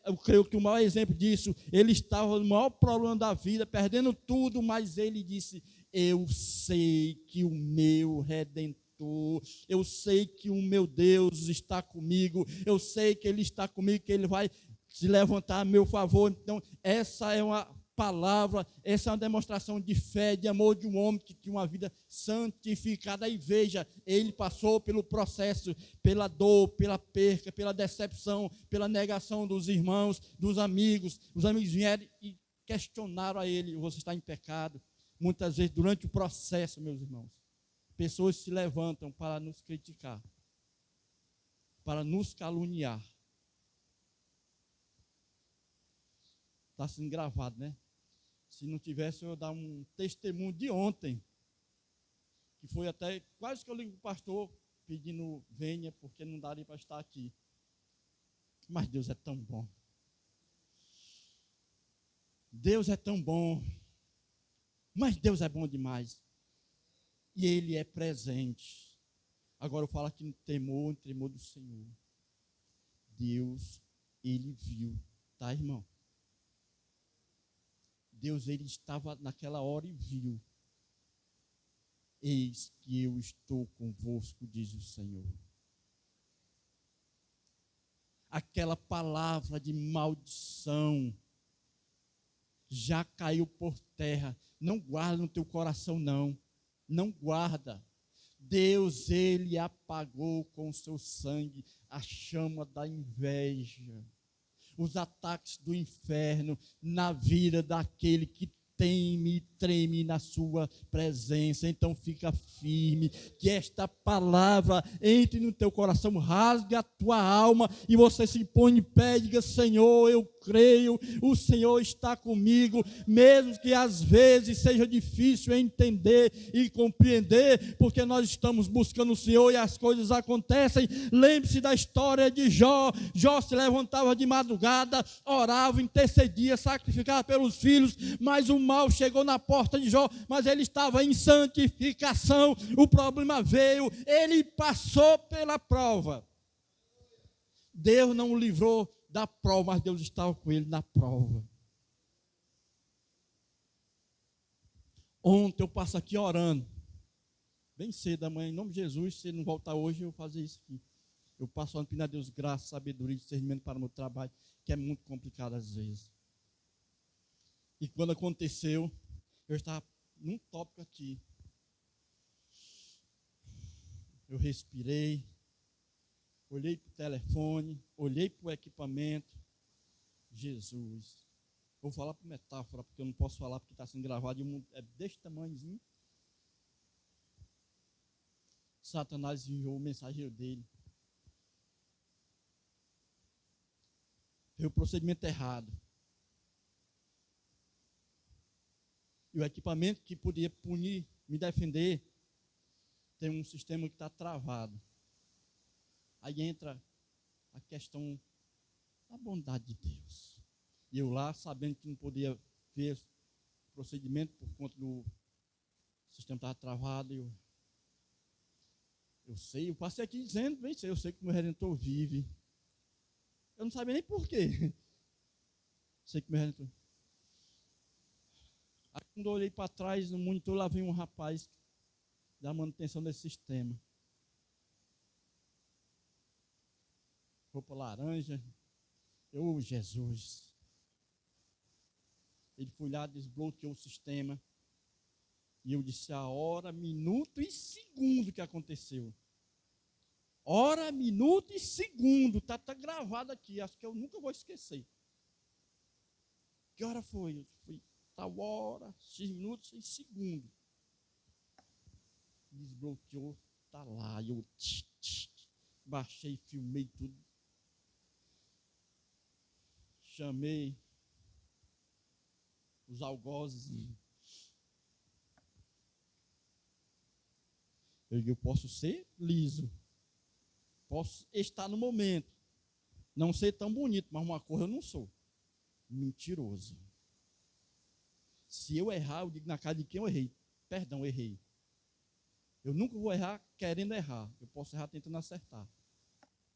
eu creio que o maior exemplo disso, ele estava no maior problema da vida, perdendo tudo, mas ele disse: eu sei que o meu Redentor, eu sei que o meu Deus está comigo, eu sei que Ele está comigo, que Ele vai se levantar a meu favor. Então, essa é uma palavra, essa é uma demonstração de fé, de amor de um homem que tinha uma vida santificada. E veja, ele passou pelo processo, pela dor, pela perca, pela decepção, pela negação dos irmãos, dos amigos. Os amigos vieram e questionaram a ele: você está em pecado? Muitas vezes, durante o processo, meus irmãos, pessoas se levantam para nos criticar, para nos caluniar. Está sendo gravado, né? Se não tivesse, eu dar um testemunho de ontem, que foi até quase que eu ligo para o pastor pedindo venha, porque não daria para estar aqui. Mas Deus é tão bom. Deus é tão bom. Mas Deus é bom demais. E Ele é presente. Agora eu falo aqui no temor do Senhor. Deus, Ele viu, tá, irmão? Deus, Ele estava naquela hora e viu. Eis que eu estou convosco, diz o Senhor. Aquela palavra de maldição já caiu por terra. Não guarda no teu coração, não. Não guarda. Deus, Ele apagou com o seu sangue a chama da inveja, os ataques do inferno na vida daquele que teme e treme na sua presença. Então fica firme, que esta palavra entre no teu coração, rasgue a tua alma e você se põe em pé e diga: Senhor, eu creio, o Senhor está comigo, mesmo que às vezes seja difícil entender e compreender, porque nós estamos buscando o Senhor e as coisas acontecem. Lembre-se da história de Jó. Jó se levantava de madrugada, orava, intercedia, sacrificava pelos filhos, mas o mal chegou na porta de Jó, mas ele estava em santificação. O problema veio, ele passou pela prova. Deus não o livrou da prova, mas Deus estava com ele na prova. Ontem eu passo aqui orando, bem cedo da manhã, em nome de Jesus. Se ele não voltar hoje, eu vou fazer isso aqui. Eu passo orando, pedindo a Deus graça, sabedoria e discernimento para o meu trabalho, que é muito complicado às vezes. E quando aconteceu, eu estava num tópico aqui. Eu respirei, olhei para o telefone, olhei para o equipamento. Jesus. Vou falar por metáfora, porque eu não posso falar porque está sendo gravado. É deste tamanhozinho. Satanás enviou o mensageiro dele. Fez o procedimento errado. E o equipamento que podia punir, me defender, tem um sistema que está travado. Aí entra a questão da bondade de Deus. E eu lá, sabendo que não podia ver o procedimento por conta do sistema estava travado, eu sei, eu passei aqui dizendo: bem, eu sei que o meu Redentor vive. Eu não sabia nem por quê. Sei que o meu Redentor. Aí quando eu olhei para trás no monitor, lá vem um rapaz da manutenção desse sistema. Roupa laranja. Jesus. Ele foi lá, desbloqueou o sistema. E eu disse a hora, minuto e segundo que aconteceu. hora, minuto e segundo. Está gravado aqui, acho que eu nunca vou esquecer. Que hora foi? Foi tal hora, X minutos e segundo. Desbloqueou, está lá. Eu baixei, filmei tudo. Chamei os algozes. Eu posso ser liso. Posso estar no momento. Não ser tão bonito, mas uma coisa eu não sou. Mentiroso. Se eu errar, eu digo na cara de quem eu errei. Perdão, errei. Eu nunca vou errar querendo errar. Eu posso errar tentando acertar.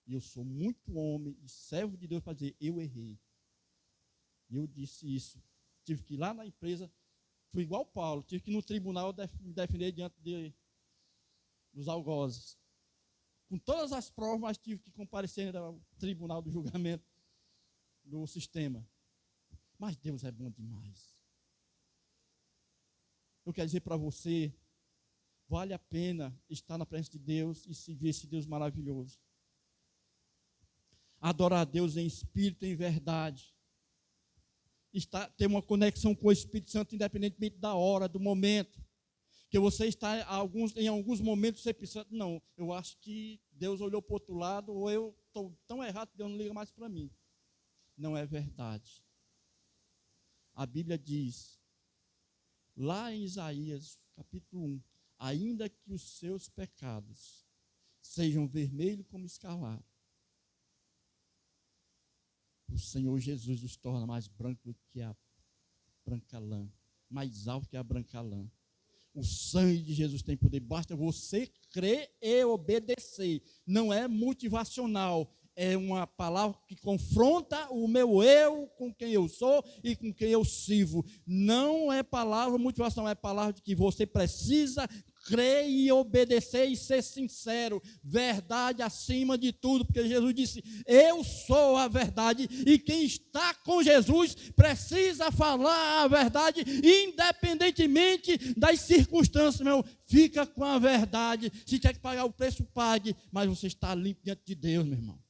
E eu sou muito homem e servo de Deus para dizer, eu errei. E eu disse isso. Tive que ir lá na empresa, fui igual Paulo, tive que ir no tribunal me defender diante dos algozes. Com todas as provas, mas tive que comparecer no tribunal do julgamento do sistema. Mas Deus é bom demais. Eu quero dizer para você, vale a pena estar na presença de Deus e se ver esse Deus maravilhoso. Adorar a Deus em espírito e em verdade. Ter uma conexão com o Espírito Santo, independentemente da hora, do momento. Que você está em alguns momentos, você pensa, não, eu acho que Deus olhou para o outro lado, ou eu estou tão errado que Deus não liga mais para mim. Não é verdade. A Bíblia diz, lá em Isaías, capítulo 1, ainda que os seus pecados sejam vermelhos como escarlate, o Senhor Jesus os torna mais branco que a branca lã, mais alto que a branca lã. O sangue de Jesus tem poder, basta você crer e obedecer. Não é motivacional, é uma palavra que confronta o meu eu com quem eu sou e com quem eu sirvo. Não é palavra motivacional, é palavra de que você precisa crer e obedecer e ser sincero. Verdade acima de tudo, porque Jesus disse, eu sou a verdade, e quem está com Jesus precisa falar a verdade, independentemente das circunstâncias, meu irmão. Fica com a verdade. Se tiver que pagar o preço, pague, mas você está limpo diante de Deus, meu irmão.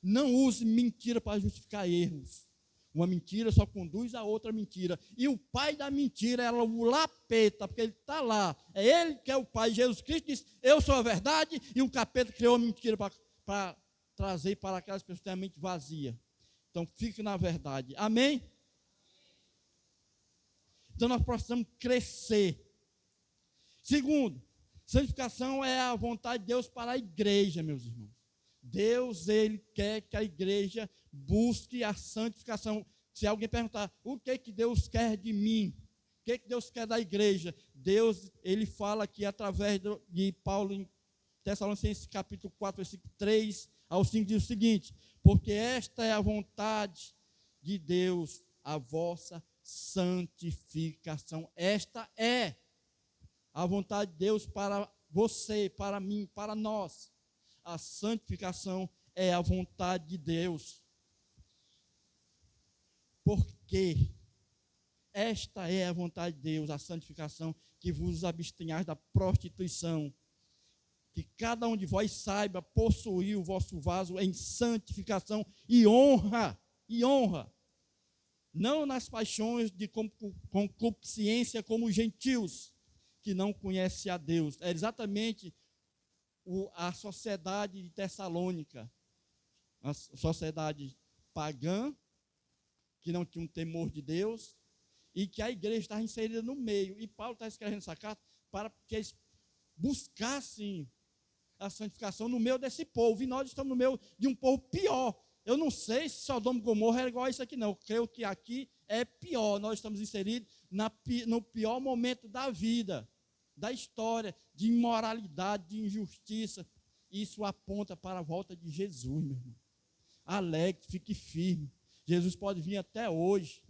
Não use mentira para justificar erros. Uma mentira só conduz a outra mentira. E o pai da mentira é o lapeta, porque ele está lá. É ele que é o pai. Jesus Cristo disse, eu sou a verdade, e o capeta criou a mentira para trazer para aquelas pessoas que têm a mente vazia. Então, fique na verdade. Amém? Então, nós precisamos crescer. Segundo, santificação é a vontade de Deus para a igreja, meus irmãos. Deus, Ele quer que a igreja busque a santificação. Se alguém perguntar, o que Deus quer de mim? O que Deus quer da igreja? Deus, Ele fala aqui através de Paulo em Tessalonicenses capítulo 4, versículo 3 ao 5, diz o seguinte, porque esta é a vontade de Deus, a vossa santificação. Esta é a vontade de Deus para você, para mim, para nós. A santificação é a vontade de Deus. Porque esta é a vontade de Deus, a santificação, que vos abstenhais da prostituição. Que cada um de vós saiba possuir o vosso vaso em santificação e honra. E honra. Não nas paixões de concupiscência como os gentios, que não conhecem a Deus. É exatamente a sociedade de Tessalônica, a sociedade pagã, que não tinha um temor de Deus, e que a igreja estava inserida no meio. E Paulo está escrevendo essa carta para que eles buscassem a santificação no meio desse povo. E nós estamos no meio de um povo pior. Eu não sei se Sodoma e Gomorra é igual a isso aqui, não. Eu creio que aqui é pior. Nós estamos inseridos no pior momento da vida, da história, de imoralidade, de injustiça. Isso aponta para a volta de Jesus, meu irmão. Alegre, fique firme. Jesus pode vir até hoje,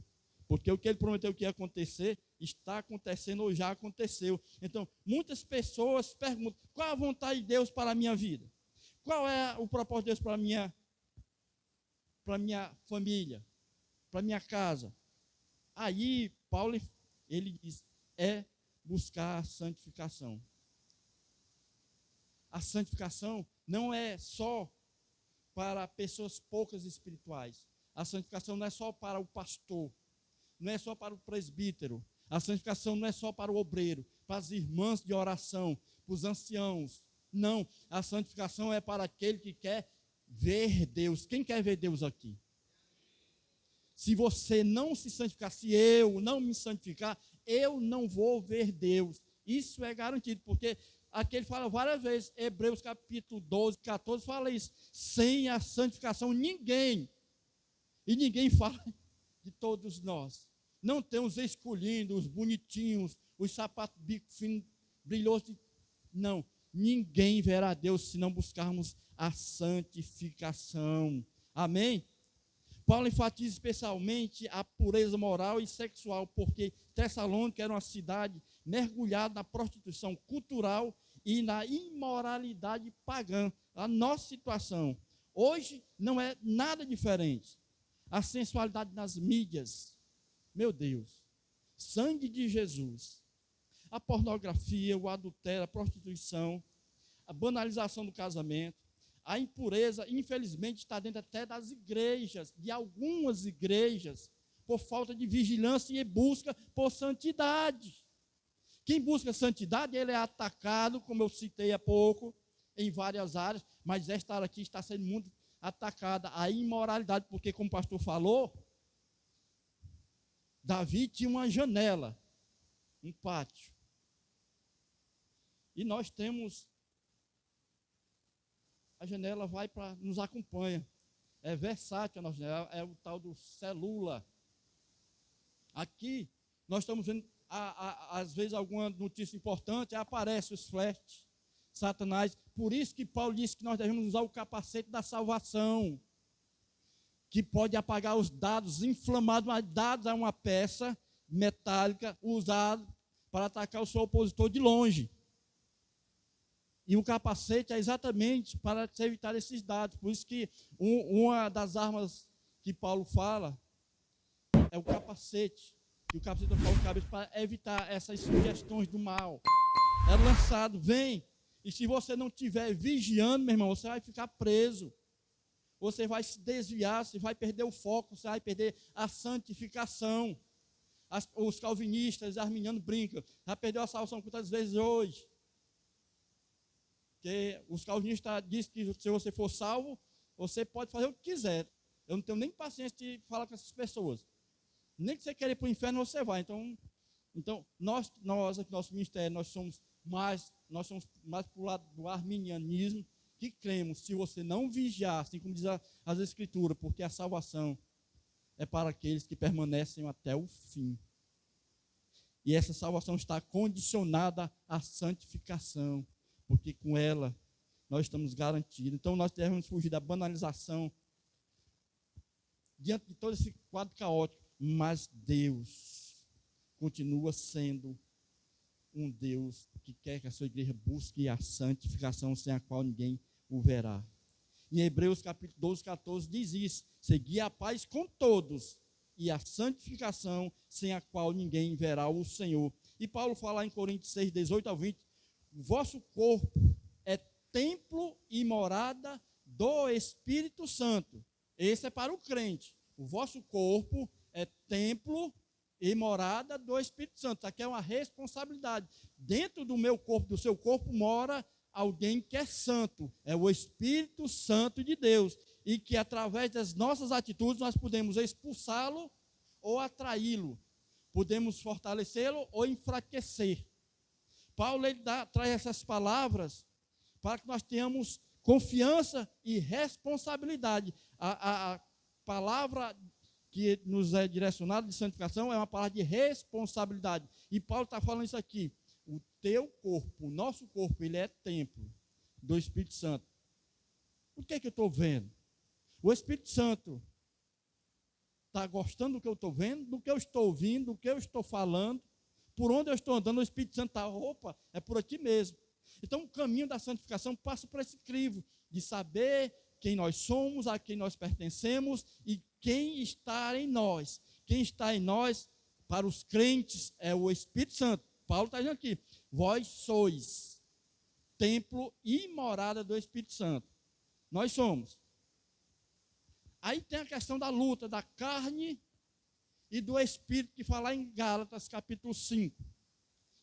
porque o que ele prometeu que ia acontecer, está acontecendo ou já aconteceu. Então, muitas pessoas perguntam, qual a vontade de Deus para a minha vida? Qual é o propósito de Deus para a minha família, para a minha casa? Aí, Paulo, ele diz, é buscar a santificação. A santificação não é só para pessoas poucas espirituais. A santificação não é só para o pastor, não é só para o presbítero. A santificação não é só para o obreiro, para as irmãs de oração, para os anciãos. Não, a santificação é para aquele que quer ver Deus. Quem quer ver Deus aqui? Se você não se santificar, se eu não me santificar, eu não vou ver Deus. Isso é garantido, porque aqui ele fala várias vezes, Hebreus capítulo 12, 14, fala isso. Sem a santificação, ninguém, e ninguém fala de todos nós. Não tem os escolhidos, os bonitinhos, os sapatos bico fino, brilhosos. Não, ninguém verá Deus se não buscarmos a santificação. Amém? Paulo enfatiza especialmente a pureza moral e sexual, porque Tessalônica era uma cidade mergulhada na prostituição cultural e na imoralidade pagã. A nossa situação hoje não é nada diferente. A sensualidade nas mídias, meu Deus, sangue de Jesus, a pornografia, o adultério, a prostituição, a banalização do casamento, a impureza, infelizmente, está dentro até das igrejas, de algumas igrejas, por falta de vigilância e busca por santidade. Quem busca santidade, ele é atacado, como eu citei há pouco, em várias áreas, mas esta área aqui está sendo muito atacada, a imoralidade, porque, como o pastor falou, Davi tinha uma janela, um pátio, e nós temos, a janela vai para, nos acompanha, é versátil a nossa janela, é o tal do celular. Aqui, nós estamos vendo, às vezes, alguma notícia importante, aparece os flashes, Satanás. Por isso que Paulo disse que nós devemos usar o capacete da salvação, que pode apagar os dados inflamados, mas dados é uma peça metálica usada para atacar o seu opositor de longe. E o capacete é exatamente para evitar esses dados. Por isso que uma das armas que Paulo fala é o capacete. E o capacete eu falo cabeça para evitar essas sugestões do mal. É lançado, vem. E se você não estiver vigiando, meu irmão, você vai ficar preso. Você vai se desviar, você vai perder o foco, você vai perder a santificação. Os calvinistas, arminianos brincam. Já perdeu a salvação quantas vezes hoje? Porque os calvinistas dizem que se você for salvo, você pode fazer o que quiser. Eu não tenho nem paciência de falar com essas pessoas. Nem que você queira ir para o inferno, você vai. Então nós aqui, nosso ministério, nós somos mais para o lado do arminianismo, que cremos, se você não vigiar, assim como diz as Escrituras, porque a salvação é para aqueles que permanecem até o fim. E essa salvação está condicionada à santificação, porque com ela nós estamos garantidos. Então nós devemos fugir da banalização diante de todo esse quadro caótico, mas Deus continua sendo um Deus que quer que a sua igreja busque a santificação, sem a qual ninguém o verá. Em Hebreus capítulo 12, 14 diz isso: segui a paz com todos e a santificação, sem a qual ninguém verá o Senhor. E Paulo fala em Coríntios 6, 18 ao 20, o vosso corpo é templo e morada do Espírito Santo. Esse é para o crente. O vosso corpo é templo e morada do Espírito Santo. Isso aqui é uma responsabilidade. Dentro do meu corpo, do seu corpo, mora alguém que é santo. É o Espírito Santo de Deus. E que através das nossas atitudes nós podemos expulsá-lo ou atraí-lo. Podemos fortalecê-lo ou enfraquecer. Paulo traz essas palavras para que nós tenhamos confiança e responsabilidade. A palavra que nos é direcionada de santificação é uma palavra de responsabilidade. E Paulo está falando isso aqui. O teu corpo, o nosso corpo, ele é templo do Espírito Santo. O que é que eu estou vendo? O Espírito Santo está gostando do que eu estou vendo, do que eu estou ouvindo, do que eu estou falando, por onde eu estou andando, o Espírito Santo está, opa, é por aqui mesmo. Então o caminho da santificação passa por esse crivo de saber quem nós somos, a quem nós pertencemos e quem está em nós. Quem está em nós, para os crentes, é o Espírito Santo. Paulo está dizendo aqui, vós sois templo e morada do Espírito Santo. Nós somos. Aí tem a questão da luta da carne e do Espírito, que fala em Gálatas, capítulo 5.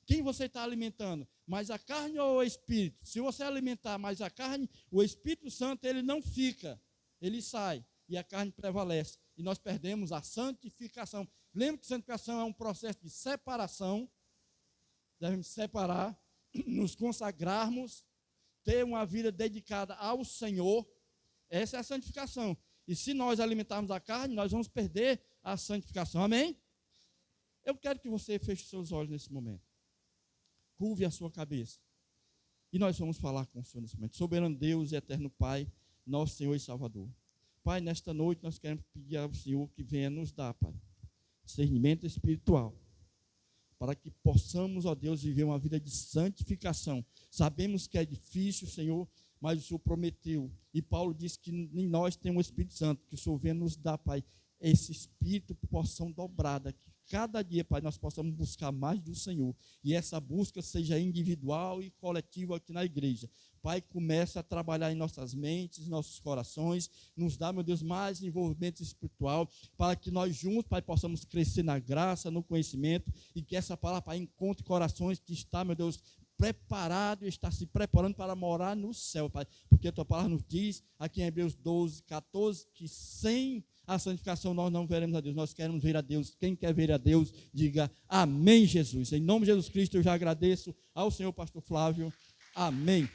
Quem você está alimentando? Mais a carne ou o Espírito? Se você alimentar mais a carne, o Espírito Santo ele não fica, ele sai e a carne prevalece. E nós perdemos a santificação. Lembra que santificação é um processo de separação. Devemos separar, nos consagrarmos, ter uma vida dedicada ao Senhor. Essa é a santificação. E se nós alimentarmos a carne, nós vamos perder a santificação. Amém? Eu quero que você feche seus olhos nesse momento. Curve a sua cabeça. E nós vamos falar com o Senhor nesse momento. Soberano Deus e eterno Pai, nosso Senhor e Salvador. Pai, nesta noite nós queremos pedir ao Senhor que venha nos dar, Pai, discernimento espiritual, para que possamos, ó Deus, viver uma vida de santificação. Sabemos que é difícil, Senhor, mas o Senhor prometeu. E Paulo disse que em nós tem o Espírito Santo, que o Senhor venha nos dar, Pai, esse Espírito, porção dobrada, que cada dia, Pai, nós possamos buscar mais do Senhor. E essa busca seja individual e coletiva aqui na igreja. Pai, começa a trabalhar em nossas mentes, nossos corações, nos dá, meu Deus, mais envolvimento espiritual, para que nós juntos, Pai, possamos crescer na graça, no conhecimento, e que essa palavra, Pai, encontre corações que está, meu Deus, preparado, está se preparando para morar no céu, Pai, porque a tua palavra nos diz, aqui em Hebreus 12, 14, que sem a santificação nós não veremos a Deus, nós queremos ver a Deus. Quem quer ver a Deus, diga amém, Jesus. Em nome de Jesus Cristo, eu já agradeço ao Senhor pastor Flávio, amém.